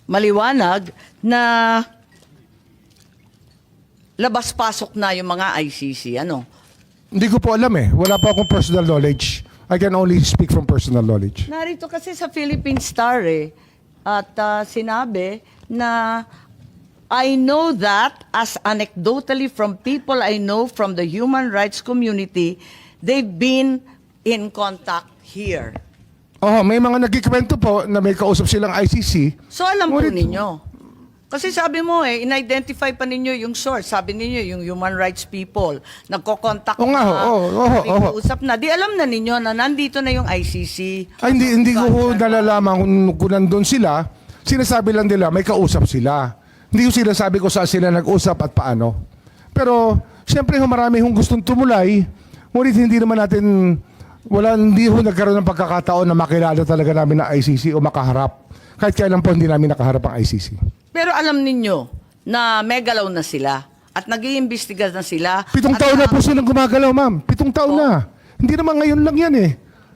maliwanag na labas-pasok na yung mga ICC. Ano? Hindi ko po alam eh. Wala pa akong personal knowledge. I can only speak from personal knowledge. Narito kasi sa Philippine Star at sinabi na I know that as anecdotally from people I know from the human rights community, they've been in contact here. Oh, may mga nagkikwento po na may kausap silang ICC. So alam po Ngunit- ninyo. Kasi sabi mo in-identify pa ninyo yung source. Sabi ninyo yung human rights people. Nagko-contact Oo nga, oo. usap na. Di alam na ninyo na nandito na yung ICC. Ay, hindi ko ho nalalaman kung nandun sila. Sinasabi lang nila, may kausap sila. Hindi ko sinasabi ko saan sila nag-usap at paano. Pero, siyempre marami hong gustong tumulay. Ngunit hindi naman natin, hindi ho nagkaroon ng pagkakataon na makilala talaga namin na ICC o makaharap. Kahit kailan po hindi namin nakaharap ang ICC. Pero alam ninyo na may galaw na sila at nag-iimbestiga na sila. 7 taon na po silang gumagalaw, ma'am. 7 taon na. Hindi naman ngayon lang yan eh.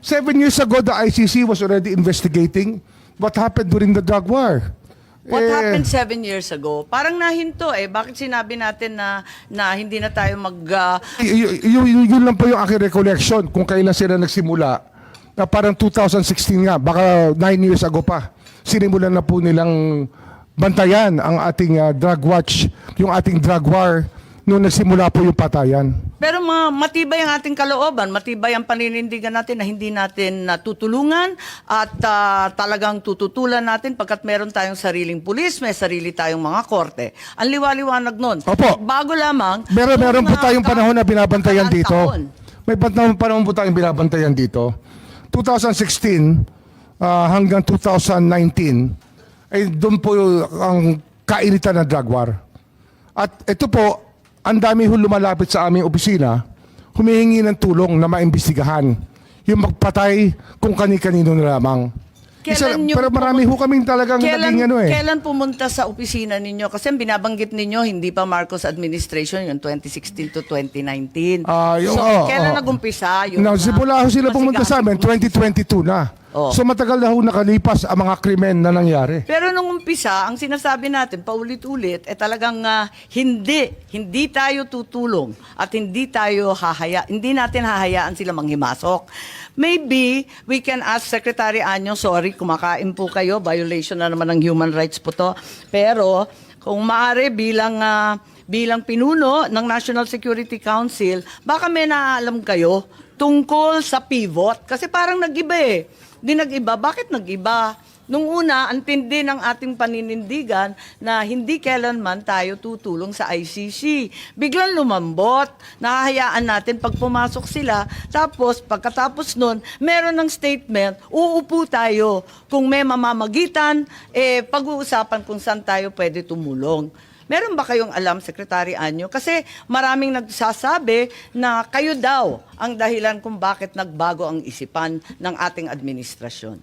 7 years ago, the ICC was already investigating what happened during the drug war. What happened 7 years ago? Parang nahinto Bakit sinabi natin na hindi na tayo Yun lang po yung aking recollection kung kailan sila nagsimula. Na parang 2016 nga, baka 9 years ago pa. Sinimulan na po nilang bantayan ang ating drug watch, yung ating drug war, nung nagsimula po yung patayan. Pero matibay ang ating kalooban, matibay ang paninindigan natin na hindi natin tutulungan at talagang tututulan natin pagkat meron tayong sariling pulis, may sarili tayong mga korte. Ang liwaliwanag nun. Opo. Bago lamang. Meron po tayong panahon na binabantayan dito. taon. May panahon po tayong binabantayan dito. 2016 hanggang 2019 ay doon po ang kainitan ng drug war. At ito po, ang dami ho lumalapit sa aming opisina, humihingi ng tulong na maimbestigahan yung magpatay kung kani-kanino na lamang. Pero marami ho kaming talagang naging Kailan pumunta sa opisina ninyo? Kasi binabanggit ninyo, hindi pa Marcos administration, yung 2016 to 2019. Kailan nag-umpisa? Simula ho sila pumunta sa amin, 2022 na. So matagal na ho nakalipas ang mga krimen na nangyari. Pero nung umpisa, ang sinasabi natin, paulit-ulit, talagang hindi tayo tutulong at hindi natin hahayaan sila manghimasok. Maybe we can ask Secretary Anyo, sorry, kumakain po kayo, violation na naman ng human rights po to. Pero kung maaari bilang pinuno ng National Security Council, baka may naalam kayo tungkol sa pivot. Kasi parang nag-iba Di nag-iba. Bakit nag-iba? Nung una, ang tindi ng ating paninindigan na hindi kailanman tayo tutulong sa ICC. Biglang lumambot. Nahahayaan natin pag pumasok sila. Tapos, pagkatapos nun, meron ng statement, uupo tayo. Kung may mamamagitan, pag-uusapan kung saan tayo pwede tumulong. Meron ba kayong alam, Secretary Anyo? Kasi maraming nagsasabi na kayo daw ang dahilan kung bakit nagbago ang isipan ng ating administrasyon.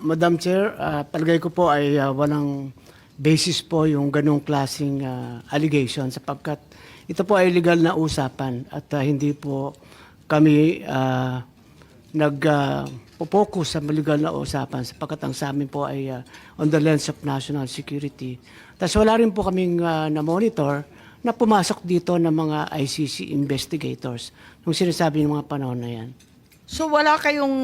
Madam Chair, palagay ko po ay walang basis po yung ganong klaseng allegation sapagkat ito po ay legal na usapan at hindi po kami nag-focus sa legal na usapan sapagkat ang sa amin po ay on the lens of national security. Tapos wala rin po kaming na-monitor na pumasok dito ng mga ICC investigators nung sinasabi ng mga panahon na yan. So wala kayong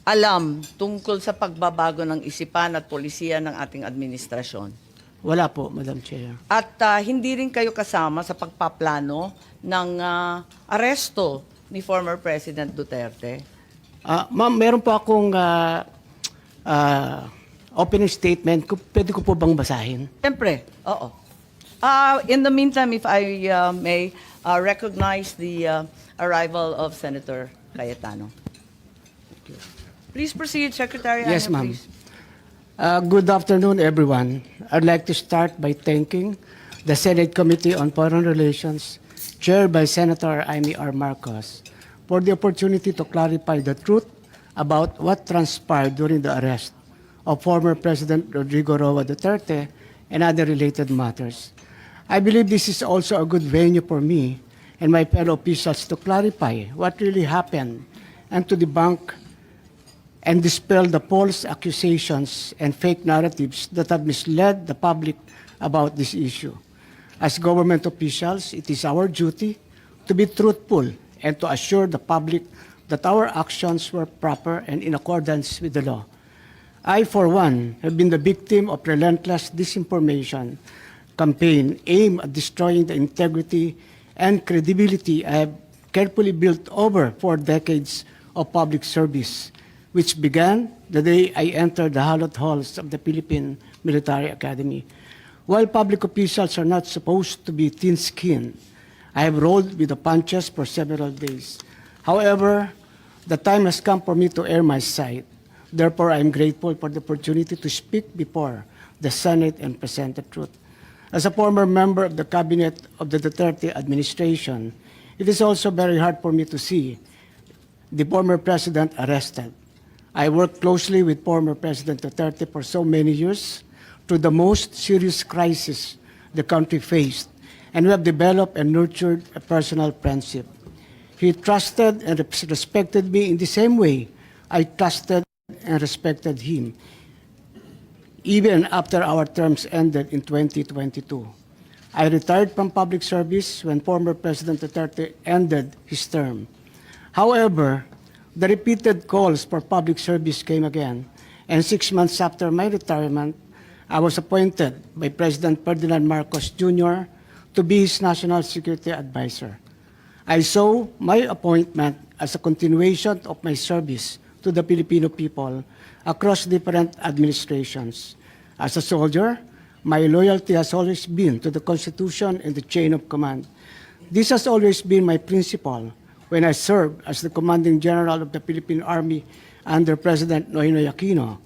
alam tungkol sa pagbabago ng isipan at polisiya ng ating administrasyon? Wala po, Madam Chair. At hindi rin kayo kasama sa pagpaplano ng aresto ni former President Duterte? Ma'am, meron po akong opening statement. Pwede ko po bang basahin? Siyempre, oo. In the meantime, if I may recognize the arrival of Senator Cayetano. Please proceed, Secretary. Yes, Anyo, ma'am. please. Good afternoon, everyone. I'd like to start by thanking the Senate Committee on Foreign Relations, chaired by Senator Imee R. Marcos, for the opportunity to clarify the truth about what transpired during the arrest of former President Rodrigo R. Duterte and other related matters. I believe this is also a good venue for me and my fellow officials to clarify what really happened and to debunk and dispel the false accusations and fake narratives that have misled the public about this issue. As government officials, it is our duty to be truthful and to assure the public that our actions were proper and in accordance with the law. I, for one, have been the victim of relentless disinformation campaign aimed at destroying the integrity and credibility I have carefully built over 4 decades of public service, which began the day I entered the hallowed halls of the Philippine Military Academy. While public officials are not supposed to be thin-skinned, I have rolled with the punches for several days. However, the time has come for me to air my side. Therefore, I am grateful for the opportunity to speak before the Senate and present the truth. As a former member of the cabinet of the Duterte administration, it is also very hard for me to see the former president arrested. I worked closely with former President Duterte for so many years through the most serious crisis the country faced, and we have developed and nurtured a personal friendship. He trusted and respected me in the same way I trusted and respected him, even after our terms ended in 2022. I retired from public service when former President Duterte ended his term. However, the repeated calls for public service came again, and 6 months after my retirement, I was appointed by President Ferdinand Marcos Jr. to be his National Security Advisor. I saw my appointment as a continuation of my service to the Filipino people across different administrations. As a soldier, my loyalty has always been to the Constitution and the chain of command. This has always been my principle when I served as the Commanding General of the Philippine Army under President Noynoy Aquino,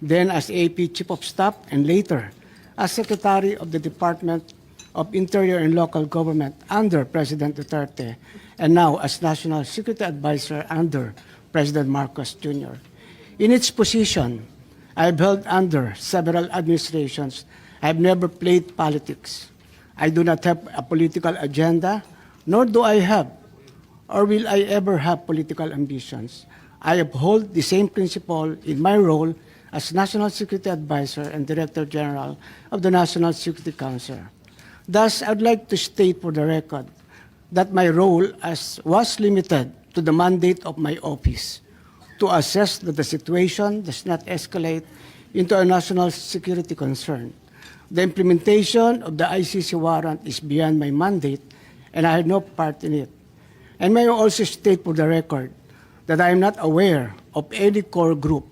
then as AP Chief of Staff, and later as Secretary of the Department of Interior and Local Government under President Duterte, and now as National Security Advisor under President Marcos Jr. In its position, I have held under several administrations. I have never played politics. I do not have a political agenda, nor do I have, or will I ever have, political ambitions. I uphold the same principle in my role as National Security Advisor and Director General of the National Security Council. Thus, I would like to state for the record that my role was limited to the mandate of my office to assess that the situation does not escalate into a national security concern. The implementation of the ICC warrant is beyond my mandate, and I had no part in it. And may I also state for the record that I am not aware of any core group,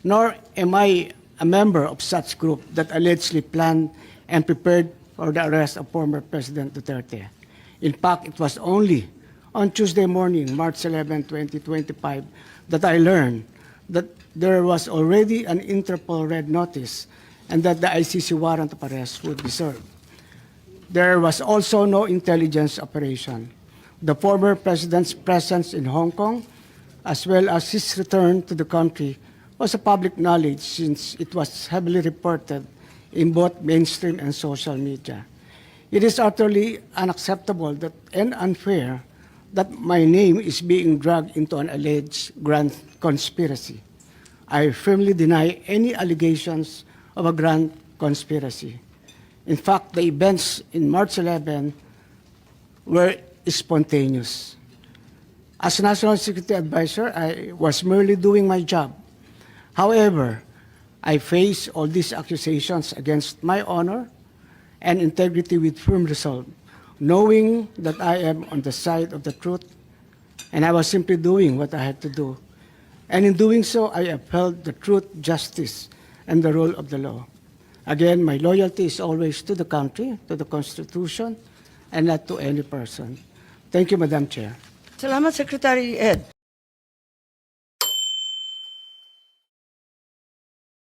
nor am I a member of such group that allegedly planned and prepared for the arrest of former President Duterte. In fact, it was only on Tuesday morning, March 11, 2025, that I learned that there was already an Interpol red notice and that the ICC warrant of arrest would be served. There was also no intelligence operation. The former president's presence in Hong Kong, as well as his return to the country, was a public knowledge since it was heavily reported in both mainstream and social media. It is utterly unacceptable and unfair that my name is being dragged into an alleged grand conspiracy. I firmly deny any allegations of a grand conspiracy. In fact, the events in March 11 were spontaneous. As National Security Advisor, I was merely doing my job. However, I face all these accusations against my honor and integrity with firm resolve, knowing that I am on the side of the truth, and I was simply doing what I had to do. And in doing so, I upheld the truth, justice, and the rule of the law. Again, my loyalty is always to the country, to the Constitution, and not to any person. Thank you, Madam Chair. Salamat, Secretary Ed.